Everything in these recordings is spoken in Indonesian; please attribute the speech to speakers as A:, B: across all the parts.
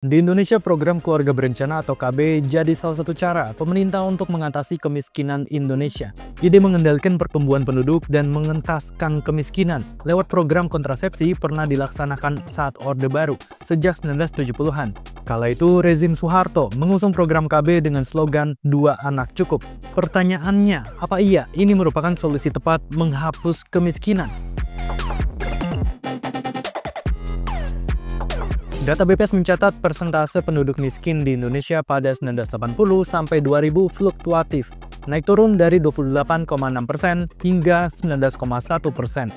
A: Di Indonesia, program Keluarga Berencana atau KB jadi salah satu cara pemerintah untuk mengatasi kemiskinan Indonesia. Ide mengendalikan pertumbuhan penduduk dan mengentaskan kemiskinan lewat program kontrasepsi pernah dilaksanakan saat Orde Baru sejak 1970-an. Kala itu, rezim Soeharto mengusung program KB dengan slogan "Dua anak cukup". Pertanyaannya, apa iya ini merupakan solusi tepat menghapus kemiskinan? Data BPS mencatat persentase penduduk miskin di Indonesia pada 1980 sampai 2000 fluktuatif, naik turun dari 28,6% hingga 19,1%.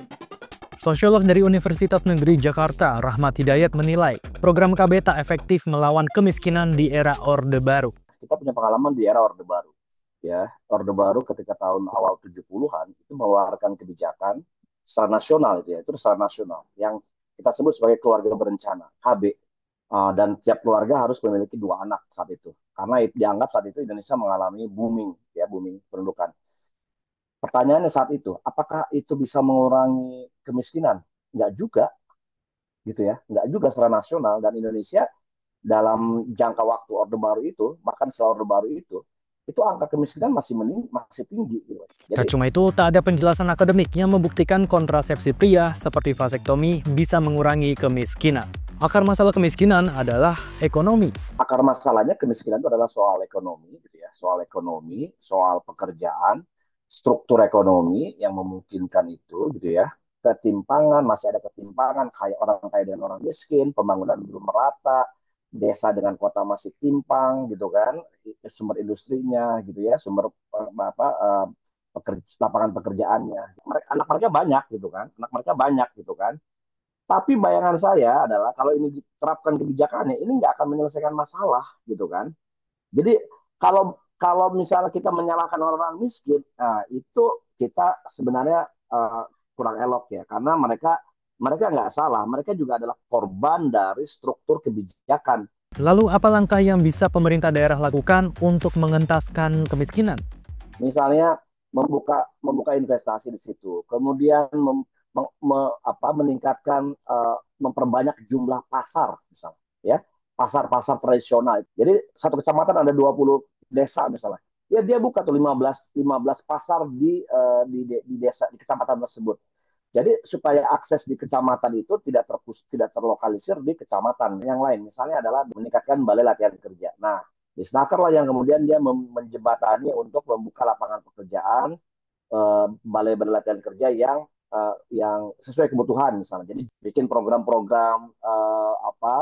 A: Sosiolog dari Universitas Negeri Jakarta, Rahmat Hidayat menilai, program KB tak efektif melawan kemiskinan di era Orde Baru.
B: Kita punya pengalaman di era Orde Baru. Ya, Orde Baru ketika tahun awal 70-an itu mengeluarkan kebijakan secara nasional itu secara nasional yang kita sebut sebagai keluarga berencana, KB. Dan tiap keluarga harus memiliki dua anak saat itu. Karena dianggap saat itu Indonesia mengalami booming, ya booming pendudukan. Pertanyaannya saat itu, apakah itu bisa mengurangi kemiskinan? Enggak juga, gitu ya. Enggak juga secara nasional. Dan Indonesia dalam jangka waktu Orde Baru itu, bahkan setelah Orde Baru itu angka kemiskinan masih tinggi. Gitu.
A: Tak
B: Jadi
A: cuma itu, tak ada penjelasan akademik yang membuktikan kontrasepsi pria seperti vasektomi bisa mengurangi kemiskinan. Akar masalah kemiskinan adalah ekonomi.
B: akar masalahnya kemiskinan itu adalah soal ekonomi, gitu ya, soal ekonomi, soal pekerjaan, struktur ekonomi yang memungkinkan itu, gitu ya. Ketimpangan, masih ada ketimpangan, kayak orang kaya dan orang miskin, pembangunan belum merata, desa dengan kota masih timpang, gitu kan, sumber industrinya, gitu ya, sumber lapangan pekerjaannya. Anak mereka banyak, gitu kan, anak mereka banyak, gitu kan. Tapi bayangan saya adalah kalau ini diterapkan kebijakannya, ini nggak akan menyelesaikan masalah, gitu kan. Jadi kalau kalau misalnya kita menyalahkan orang miskin, nah, itu kita sebenarnya kurang elok ya, karena mereka mereka nggak salah, mereka juga adalah korban dari struktur kebijakan.
A: Lalu apa langkah yang bisa pemerintah daerah lakukan untuk mengentaskan kemiskinan?
B: Misalnya membuka membuka investasi di situ, kemudian meningkatkan memperbanyak jumlah pasar misalnya, ya pasar-pasar tradisional. Jadi satu kecamatan ada 20 desa misalnya. Ya dia buka tuh 15 pasar di desa di kecamatan tersebut. Jadi supaya akses di kecamatan itu tidak terlokalisir di kecamatan yang lain. Misalnya adalah meningkatkan balai latihan kerja. Nah, di Snaker lah yang kemudian dia menjembatani untuk membuka lapangan pekerjaan, balai latihan kerja yang sesuai kebutuhan misalnya. Jadi bikin program-program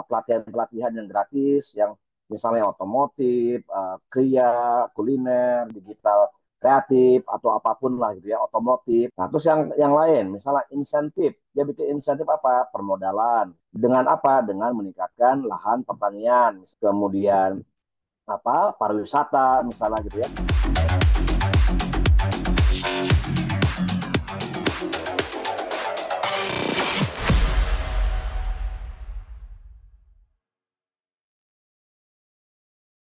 B: pelatihan-pelatihan yang gratis, yang misalnya otomotif, kria, kuliner, digital, kreatif atau apapun lah gitu ya, otomotif. Nah, terus yang lain, misalnya insentif. Dia bikin insentif apa? Permodalan. Dengan apa? Dengan meningkatkan lahan pertanian, kemudian pariwisata misalnya gitu ya.